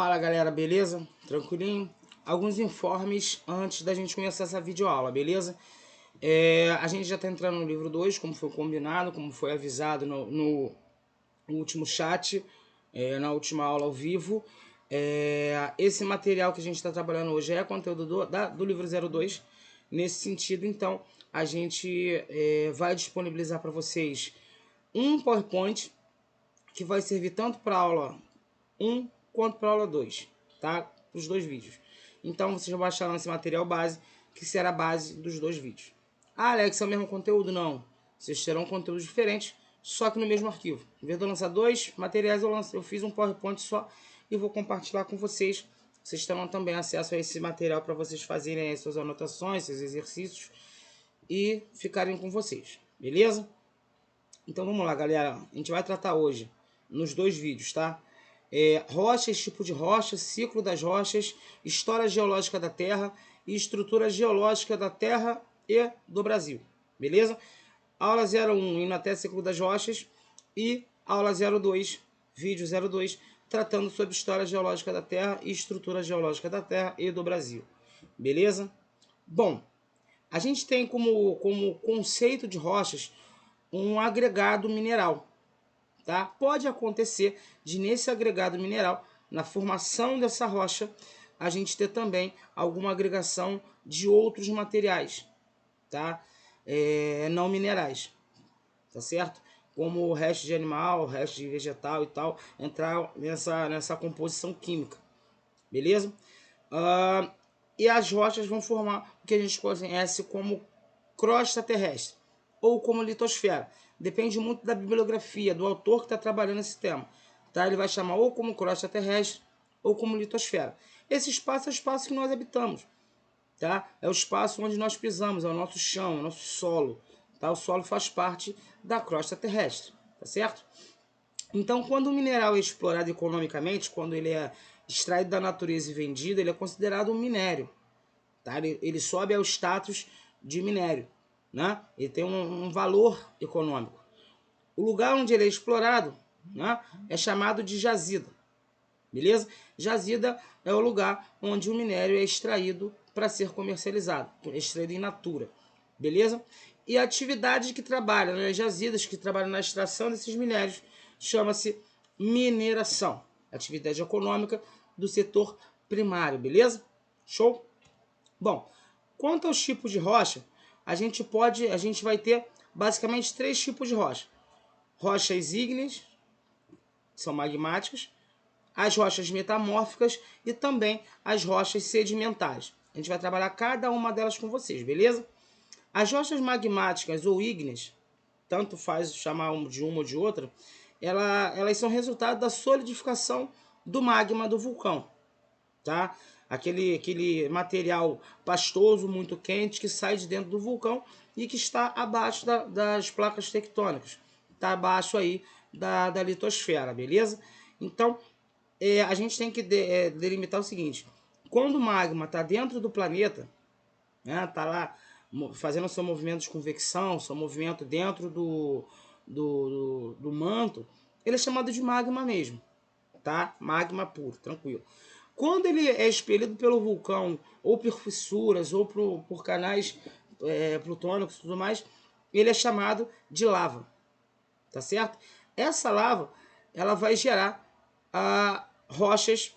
Fala galera, beleza? Tranquilinho? Alguns informes antes da gente começar essa videoaula, beleza? A gente já tá entrando no livro 2, como foi combinado, como foi avisado no último chat, na última aula ao vivo. Esse material que a gente está trabalhando hoje é conteúdo do livro 02. Nesse sentido, então, a gente vai disponibilizar para vocês um PowerPoint que vai servir tanto para a aula 1 quanto para a aula 2, tá? Para os dois vídeos. Então vocês vão baixar esse material base, que será a base dos dois vídeos. Ah, Alex, é o mesmo conteúdo? Não. Vocês terão conteúdos diferentes, só que no mesmo arquivo. Em vez de eu lançar dois materiais, eu fiz um PowerPoint só e vou compartilhar com vocês. Vocês terão também acesso a esse material para vocês fazerem as suas anotações, seus exercícios e ficarem com vocês, beleza? Então vamos lá, galera. A gente vai tratar hoje nos dois vídeos, tá? Rochas, tipo de rocha, ciclo das rochas, história geológica da Terra e estrutura geológica da Terra e do Brasil, beleza? Aula 01, indo até ciclo das rochas, e aula 02, vídeo 02, tratando sobre história geológica da Terra e estrutura geológica da Terra e do Brasil, beleza? Bom, a gente tem como conceito de rochas um agregado mineral. Tá? Pode acontecer de nesse agregado mineral, na formação dessa rocha, a gente ter também alguma agregação de outros materiais, tá? Não minerais, tá certo? Como resto de animal, resto de vegetal e tal, entrar nessa composição química, beleza? E as rochas vão formar o que a gente conhece como crosta terrestre ou como litosfera. Depende muito da bibliografia, do autor que está trabalhando esse tema. Tá? Ele vai chamar ou como crosta terrestre ou como litosfera. Esse espaço é o espaço que nós habitamos. Tá? É o espaço onde nós pisamos, é o nosso chão, é o nosso solo. Tá? O solo faz parte da crosta terrestre. Tá certo? Então, quando o mineral é explorado economicamente, quando ele é extraído da natureza e vendido, ele é considerado um minério. Tá? Ele sobe ao status de minério. Né? Ele tem um valor econômico. O lugar onde ele é explorado, né, é chamado de jazida. Beleza? Jazida é o lugar onde o minério é extraído para ser comercializado, extraído in natura. Beleza? E a atividade que trabalha nas jazidas, que trabalha na extração desses minérios, chama-se mineração. Atividade econômica do setor primário, beleza? Show? Bom, quanto aos tipos de rocha, a gente vai ter basicamente três tipos de rocha. Rochas ígneas, que são magmáticas, as rochas metamórficas e também as rochas sedimentares. A gente vai trabalhar cada uma delas com vocês, beleza? As rochas magmáticas ou ígneas, tanto faz chamar de uma ou de outra, elas são resultado da solidificação do magma do vulcão, tá? Aquele material pastoso, muito quente, que sai de dentro do vulcão e que está abaixo das placas tectônicas. Está abaixo aí da litosfera, beleza? Então, a gente tem que delimitar o seguinte. Quando o magma está dentro do planeta, né, tá lá fazendo seu movimento de convecção, seu movimento dentro do manto, ele é chamado de magma mesmo, tá? Magma puro, tranquilo. Quando ele é expelido pelo vulcão, ou por fissuras, ou por canais plutônicos e tudo mais, ele é chamado de lava, tá certo? Essa lava, ela vai gerar rochas,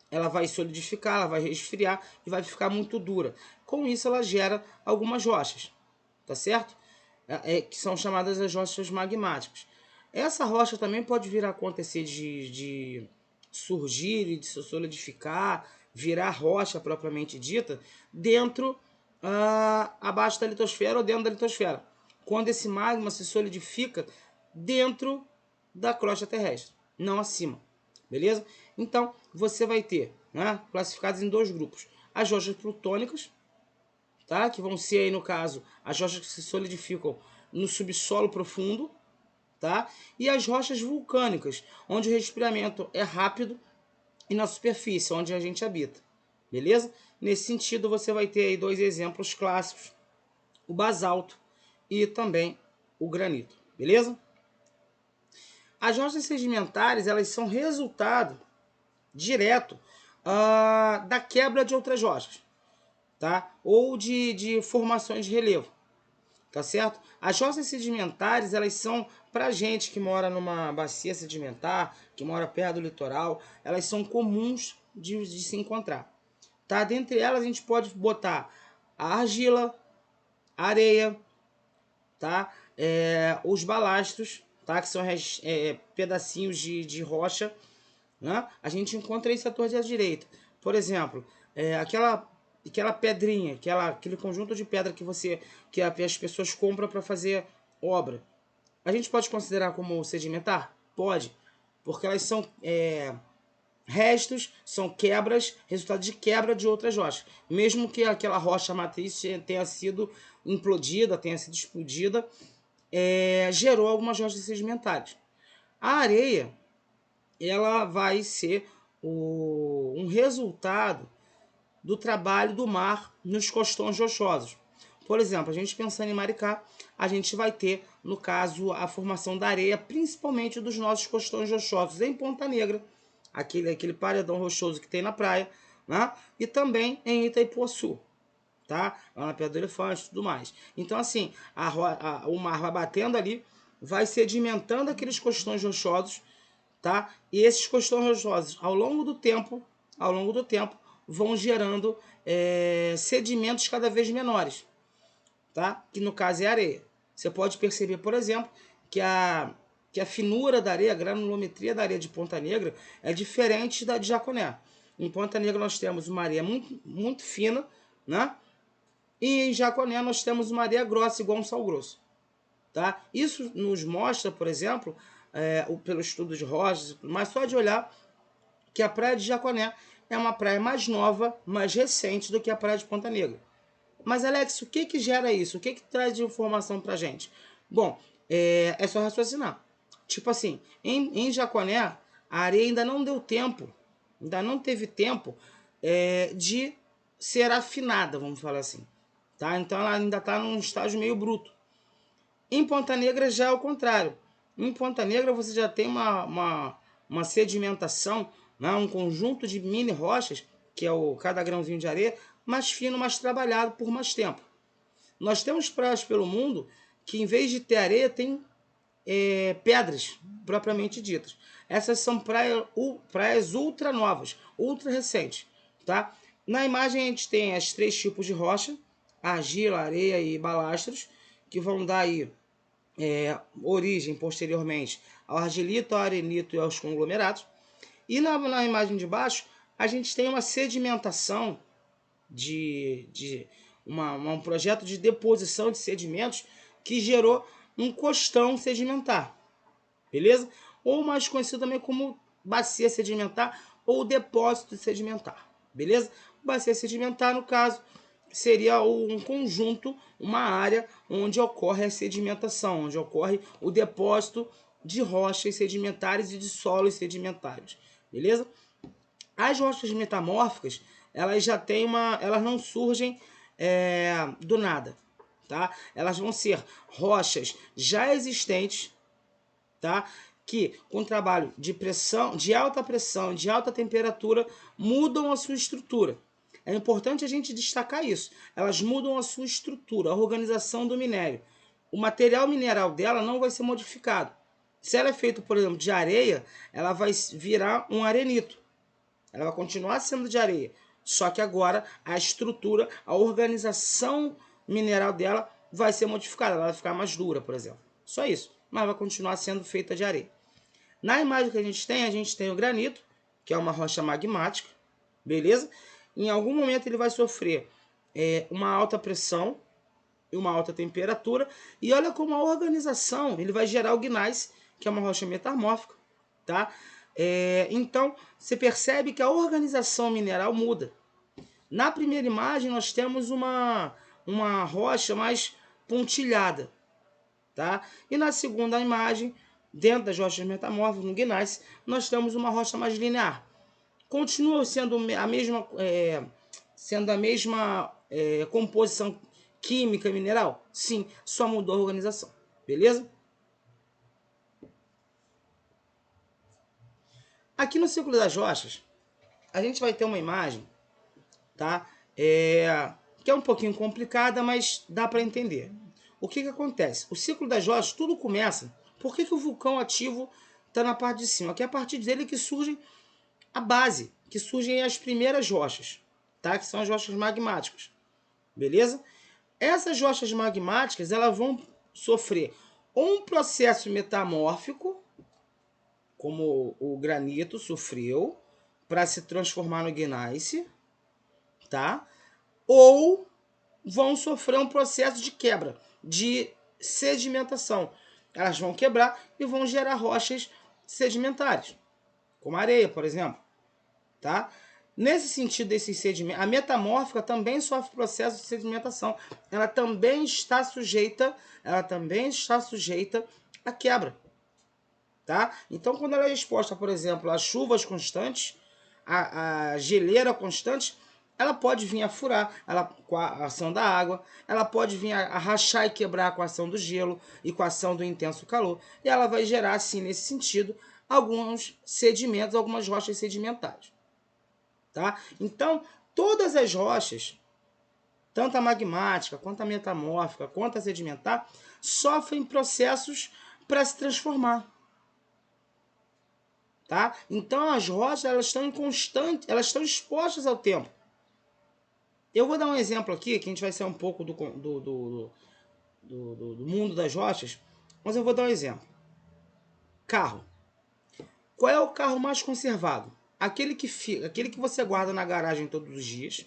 ela vai solidificar, ela vai resfriar e vai ficar muito dura. Com isso, ela gera algumas rochas, tá certo? Que são chamadas as rochas magmáticas. Essa rocha também pode vir a acontecer de surgir e de se solidificar, virar rocha propriamente dita, dentro, abaixo da litosfera ou dentro da litosfera. Quando esse magma se solidifica dentro da crosta terrestre, não acima. Beleza? Então, você vai ter, né, classificados em dois grupos. As rochas plutônicas, tá? Que vão ser aí, no caso, as rochas que se solidificam no subsolo profundo, tá? E as rochas vulcânicas, onde o resfriamento é rápido e na superfície, onde a gente habita. Beleza? Nesse sentido, você vai ter aí dois exemplos clássicos, o basalto e também o granito. Beleza? As rochas sedimentares, elas são resultado direto da quebra de outras rochas, tá? Ou de formações de relevo, tá certo? As rochas sedimentares, elas são, pra gente que mora numa bacia sedimentar, que mora perto do litoral, elas são comuns de se encontrar, tá? Dentre elas a gente pode botar a argila, a areia, tá? Os balastros, tá? Que são pedacinhos de rocha, né? A gente encontra isso à torta e à direita. Por exemplo, aquela pedrinha, aquele conjunto de pedra que as pessoas compram para fazer obra. A gente pode considerar como sedimentar? Pode, porque elas são restos, são quebras, resultado de quebra de outras rochas. Mesmo que aquela rocha matriz tenha sido implodida, tenha sido explodida, gerou algumas rochas sedimentares. A areia, ela vai ser um resultado do trabalho do mar nos costões rochosos. Por exemplo, a gente pensando em Maricá, a gente vai ter, no caso, a formação da areia, principalmente dos nossos costões rochosos em Ponta Negra, aquele paredão rochoso que tem na praia, né? E também em Itaipuaçu, tá? Lá na Pedra do Elefante e tudo mais. Então, assim, o mar vai batendo ali, vai sedimentando aqueles costões rochosos, tá? E esses costões rochosos, ao longo do tempo, vão gerando sedimentos cada vez menores, tá? Que no caso é areia. Você pode perceber, por exemplo, que a finura da areia, a granulometria da areia de Ponta Negra é diferente da de Jaconé. Em Ponta Negra nós temos uma areia muito, muito fina, né? E em Jaconé nós temos uma areia grossa, igual um sal grosso. Tá? Isso nos mostra, por exemplo, pelo estudo de rochas, mas só de olhar que a praia de Jaconé é uma praia mais nova, mais recente do que a praia de Ponta Negra. Mas, Alex, o que gera isso? O que traz de informação pra gente? Bom, é só raciocinar. Tipo assim, em Jaconé, a areia ainda não deu tempo, ainda não teve tempo de ser afinada, vamos falar assim. Tá? Então ela ainda está num estágio meio bruto. Em Ponta Negra já é o contrário. Em Ponta Negra você já tem uma sedimentação, né? Um conjunto de mini rochas, que é cada grãozinho de areia, mais fino, mais trabalhado por mais tempo. Nós temos praias pelo mundo que, em vez de ter areia, tem pedras, propriamente ditas. Essas são praias ultra novas, ultra recentes. Tá? Na imagem a gente tem os 3 tipos de rocha, argila, areia e balastros, que vão dar aí origem posteriormente ao argilito, ao arenito e aos conglomerados. E na imagem de baixo a gente tem uma sedimentação um projeto de deposição de sedimentos que gerou um costão sedimentar, beleza? Ou mais conhecido também como bacia sedimentar ou depósito sedimentar, beleza? Bacia sedimentar, no caso, seria um conjunto, uma área onde ocorre a sedimentação, onde ocorre o depósito de rochas sedimentares e de solos sedimentares, beleza? As rochas metamórficas, elas já têm elas não surgem do nada, tá? Elas vão ser rochas já existentes, tá? Que com trabalho de pressão, de alta pressão, de alta temperatura, mudam a sua estrutura. É importante a gente destacar isso. Elas mudam a sua estrutura, a organização do minério. O material mineral dela não vai ser modificado. Se ela é feita, por exemplo, de areia, ela vai virar um arenito. Ela vai continuar sendo de areia. Só que agora a estrutura, a organização mineral dela vai ser modificada. Ela vai ficar mais dura, por exemplo. Só isso. Mas vai continuar sendo feita de areia. Na imagem que a gente tem o granito, que é uma rocha magmática, beleza? Em algum momento ele vai sofrer uma alta pressão e uma alta temperatura. E olha como a organização, ele vai gerar o gneiss, que é uma rocha metamórfica, tá? Então, você percebe que a organização mineral muda. Na primeira imagem, nós temos uma rocha mais pontilhada, tá? E na segunda imagem, dentro das rochas metamórficas, no gneiss, nós temos uma rocha mais linear. Continua sendo a mesma composição química e mineral? Sim, só mudou a organização, beleza? Aqui no Círculo das Rochas, a gente vai ter uma imagem, tá? Que é um pouquinho complicada, mas dá para entender. O que acontece? O ciclo das rochas, tudo começa. Por que o vulcão ativo está na parte de cima? Que é a partir dele que surge a base, que surgem as primeiras rochas, tá? Que são as rochas magmáticas, beleza? Essas rochas magmáticas, elas vão sofrer um processo metamórfico, como o granito sofreu, para se transformar no gneiss, tá? Ou vão sofrer um processo de quebra, de sedimentação. Elas vão quebrar e vão gerar rochas sedimentares, como areia, por exemplo, tá? Nesse sentido desses sedimentos, a metamórfica também sofre processo de sedimentação. Ela também está sujeita à quebra, tá? Então, quando ela é exposta, por exemplo, a chuvas constantes, a geleira constante, ela pode vir a furar com a ação da água, ela pode vir a rachar e quebrar com a ação do gelo e com a ação do intenso calor, e ela vai gerar, assim, nesse sentido, alguns sedimentos, algumas rochas sedimentares. Tá? Então, todas as rochas, tanto a magmática, quanto a metamórfica, quanto a sedimentar, sofrem processos para se transformar. Tá? Então, as rochas elas estão em constante, elas estão expostas ao tempo. Eu vou dar um exemplo aqui, que a gente vai ser um pouco do mundo das rochas, mas eu vou dar um exemplo. Carro. Qual é o carro mais conservado? Aquele que você guarda na garagem todos os dias,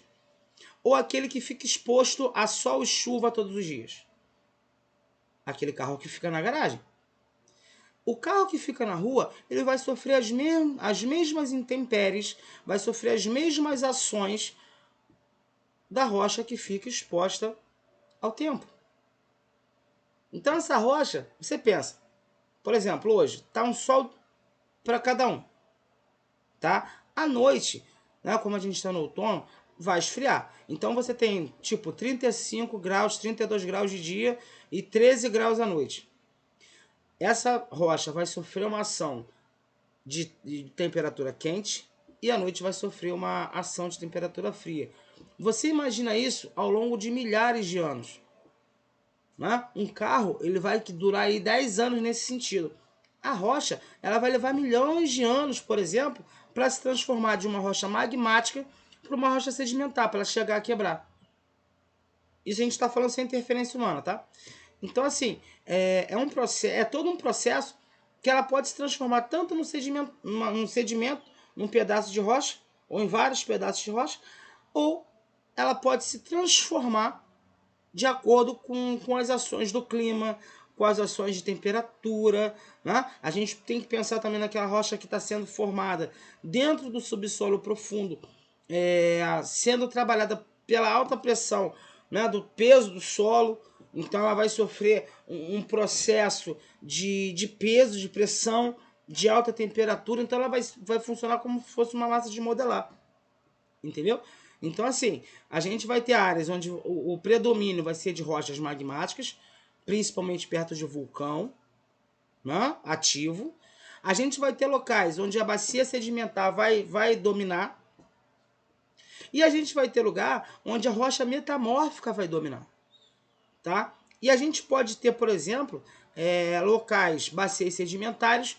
ou aquele que fica exposto a sol e chuva todos os dias? Aquele carro que fica na garagem. O carro que fica na rua, ele vai sofrer as mesmas intempéries, vai sofrer as mesmas ações da rocha que fica exposta ao tempo. Então essa rocha, você pensa, por exemplo, hoje está um sol para cada um, tá? À noite, né, como a gente está no outono, vai esfriar. Então você tem tipo 35 graus, 32 graus de dia e 13 graus à noite. Essa rocha vai sofrer uma ação de temperatura quente e à noite vai sofrer uma ação de temperatura fria. Você imagina isso ao longo de milhares de anos. Né? Um carro ele vai durar aí 10 anos nesse sentido. A rocha ela vai levar milhões de anos, por exemplo, para se transformar de uma rocha magmática para uma rocha sedimentar, para ela chegar a quebrar. Isso a gente está falando sem interferência humana, tá? Então, assim, é todo um processo que ela pode se transformar tanto num sedimento, num pedaço de rocha, ou em vários pedaços de rocha, ou ela pode se transformar de acordo com as ações do clima, com as ações de temperatura. Né? A gente tem que pensar também naquela rocha que está sendo formada dentro do subsolo profundo, sendo trabalhada pela alta pressão, né, do peso do solo. Então ela vai sofrer um processo de peso, de pressão, de alta temperatura. Então ela vai funcionar como se fosse uma massa de modelar. Entendeu? Então, assim, a gente vai ter áreas onde o predomínio vai ser de rochas magmáticas, principalmente perto de vulcão, né, ativo. A gente vai ter locais onde a bacia sedimentar vai dominar. E a gente vai ter lugar onde a rocha metamórfica vai dominar. Tá? E a gente pode ter, por exemplo, locais, bacias sedimentares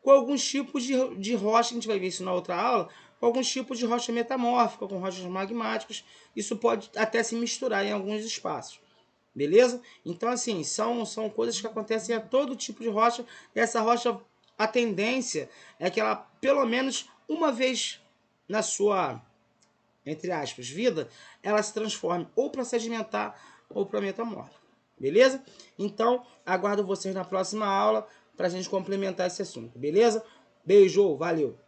com alguns tipos de rocha, a gente vai ver isso na outra aula, com alguns tipos de rocha metamórfica, com rochas magmáticas. Isso pode até se misturar em alguns espaços. Beleza? Então, assim, são coisas que acontecem a todo tipo de rocha. E essa rocha, a tendência é que ela, pelo menos uma vez na sua, entre aspas, vida, ela se transforme ou para sedimentar ou para metamórfica. Beleza? Então, aguardo vocês na próxima aula para a gente complementar esse assunto. Beleza? Beijo, valeu!